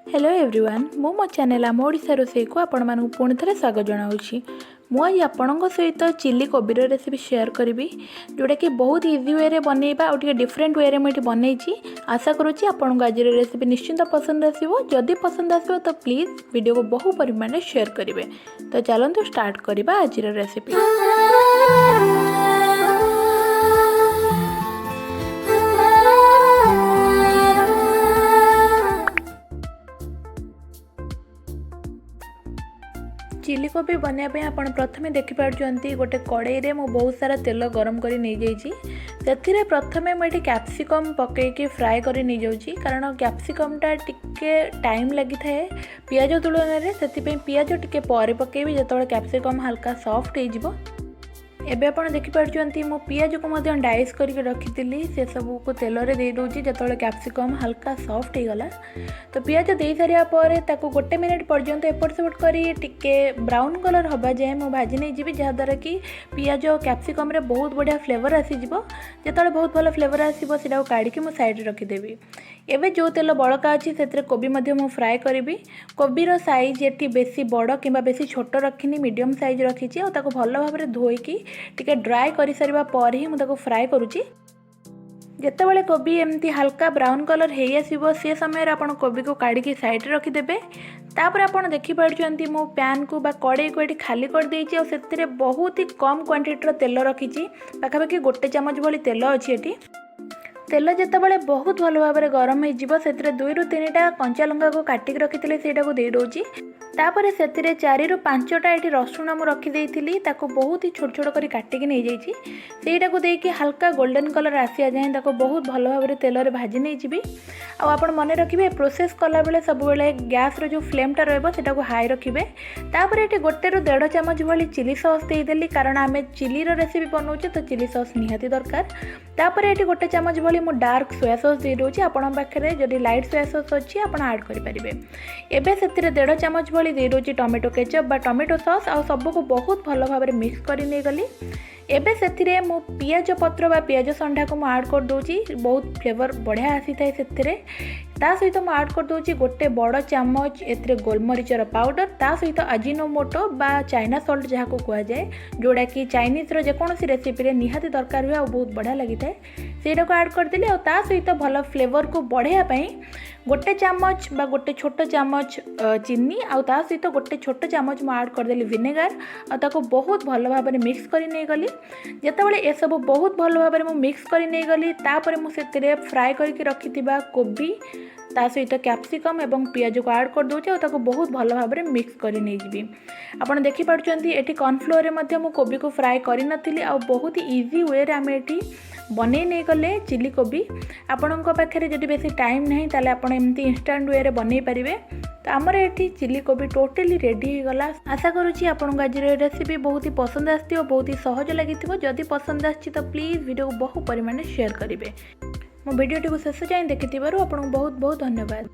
Hello everyone मो मो channel आम ओडिशा रोसई को आपण मानक पुणी थे स्वागत जनाऊँगी। मुझे आपण सहित चिली कोबीर रेसिपी शेयर करी जोटा कि बहुत इजी वे रे बनइबा और डिफरेंट वे रे मुझे बनई। आशा करुँची आपको आज रेसिपी निश्चिंत पसंद आसो। जदि पसंद आसो तो प्लीज़ वीडियो को बहु परिमाण में शेयर करेंगे। तो चलते स्टार्ट करवा आज रेसिपी। चिली कोबी बनाया आप प्रथम देखिपुं गोटे कड़ाई रे मु बहुत सारा तेल गरम कर से प्रथमे मुझे कैप्सिकम पकईकि फ्राए कर नहीं जाऊँगी कारण कैप्सिकमटा टिके टाइम लगी थाए पियाज तुलन से पियाज टिके पर पकेबी जो कैप्सिकम हल्का सॉफ्ट हो। एबे आपण देखिपुं मो पियाज को डाइस करके रखी से सब को तेल रे दे दूची जो कैप्सिकम हल्का सॉफ्ट हो गला। तो पियाज दे सारिया पर ताको गोटे मिनिट पर्यंत एपट सेपट करी टिके ब्राउन कलर हवा जाए मु भाजी नहीं जीवी जहाँद्वारा कि पियाज कैप्सिकम रे बहुत बढ़िया फ्लेवर आसीजिवो। जो बहुत भल फ्लेवर आसो से काढ़ी मु साइड रखिदेवी। एबे जो तेल बड़का अच्छी से कोबी मु फ्राए करी। कोबीर साइज ये बेसी बड़ कि बेसी छोट रखिनी मीडियम साइज रखी और भल भाव में धोईकी टिके ड्राई कर सारिबा पर ही मुझे फ्राए करुँची। जितेबाला कोबी एमती हल्का ब्राउन कलर हो आसो से समय आप कोबी को काढ़ी साइड रखिदेवे। तापर आप देखिपुं मो पैन को बा कड़ाई को ये खाली कर देइछि और से बहुत ही कम क्वांटिटी तेल रखी पाखापाखि गोटे चामच भली तेल अच्छी। तेल जितेबाला बहुत भल भाव में गरम हो 2 ରୁ 3टा कंचा लंका को काटिक रखी से दे दूची। तापर से 4 ରୁ 5टा ये रसुण मुझे रखीदी बहुत ही छोट छोट कर काटिक नहीं जाइए को देकी हल्का गोल्डन कलर आसिया जाए बहुत भल भाव में तेल भाजी नहीं जी। आप मन रखिए प्रोसेस कला बेले सब बेले गैस रो जो फ्लेमटा रहा हाई रखिए। तापर ये 1 ରୁ 1.5 ଚାମଚ भली चिली सॉस देदेली कारण आम चिली रेसिपी बनाऊे तो चिली सॉस निहाती दरकार। तापर ये 1 ଚାମଚ भली मु डार्क सोया सॉस दे दूची। आपण पाखे जदि लाइट सोया सॉस अच्छी आप ऐड करेंगे। एबे से 1.5 ଚାମଚ भली दे दूची टोमेटो केचप बा टोमेटो सॉस आ सबको बहुत भल भाव में मिक्स कर नहीं गली। एबे से मु पियाज पत्र बा पियाज संडा को मु ऐड कर दूची बहुत फ्लेवर बढ़िया आसी थाए से ता सहित मु ऐड कर दूची गोटे बड़ चामच एथिरे गोलमरीचर पाउडर ता सहित अजिनोमोटो बा चाइना सॉल्ट जहाँ को कह जाए जोड़ा कि चाइनीज रो जेकोसी रेसिपी रे निहाती दरकार हुए और बहुत बढ़िया लगी थाए सेटा को ऐड कर देली और ता सहित भल फ्लेवर को बढ़ाया पई गोटे चामच बा गोटे छोट चामच चीनी आ ता सहित गोटे छोट चामच मु ऐड कर देली विनेगर आ ताको बहुत भल भाव में मिक्स कर नहीं गली। जेतेबेले ए सब बहुत भल भाव में मिक्स कर नहीं गली तापर मु सेतिरे फ्राए करके रखिथिबा कोबी ता सहित कैप्सिकम एवं पियाज को ऐड कर दूचे और ताको बहुत भल भाव में मिक्स कर नहीं जीवी। आपण देखि पारुचंती एठी कॉर्नफ्लोर रे मध्य मु कोबी को फ्राए करि नथिली आ बहुत ही इजी वे रे आमे एठी बनै नहीं गले चिली कोबी। आपणक पाखे जदि बेसी टाइम नहीं ताले आपण एमती इंस्टेंट वे रे बनै परिबे। तो आमर ये चिली कोबी टोटली रेडी हो गला। आशा करुँची आपको आज रेसिपी बहुत ही पसंद आसो बहुत ही सहज लगी। जदि पसंद आछि तो प्लीज़ वीडियो को बहु परिमाण शेयर करेंगे। मो वीडियो को शेष जाए देखि आपको बहुत बहुत धन्यवाद।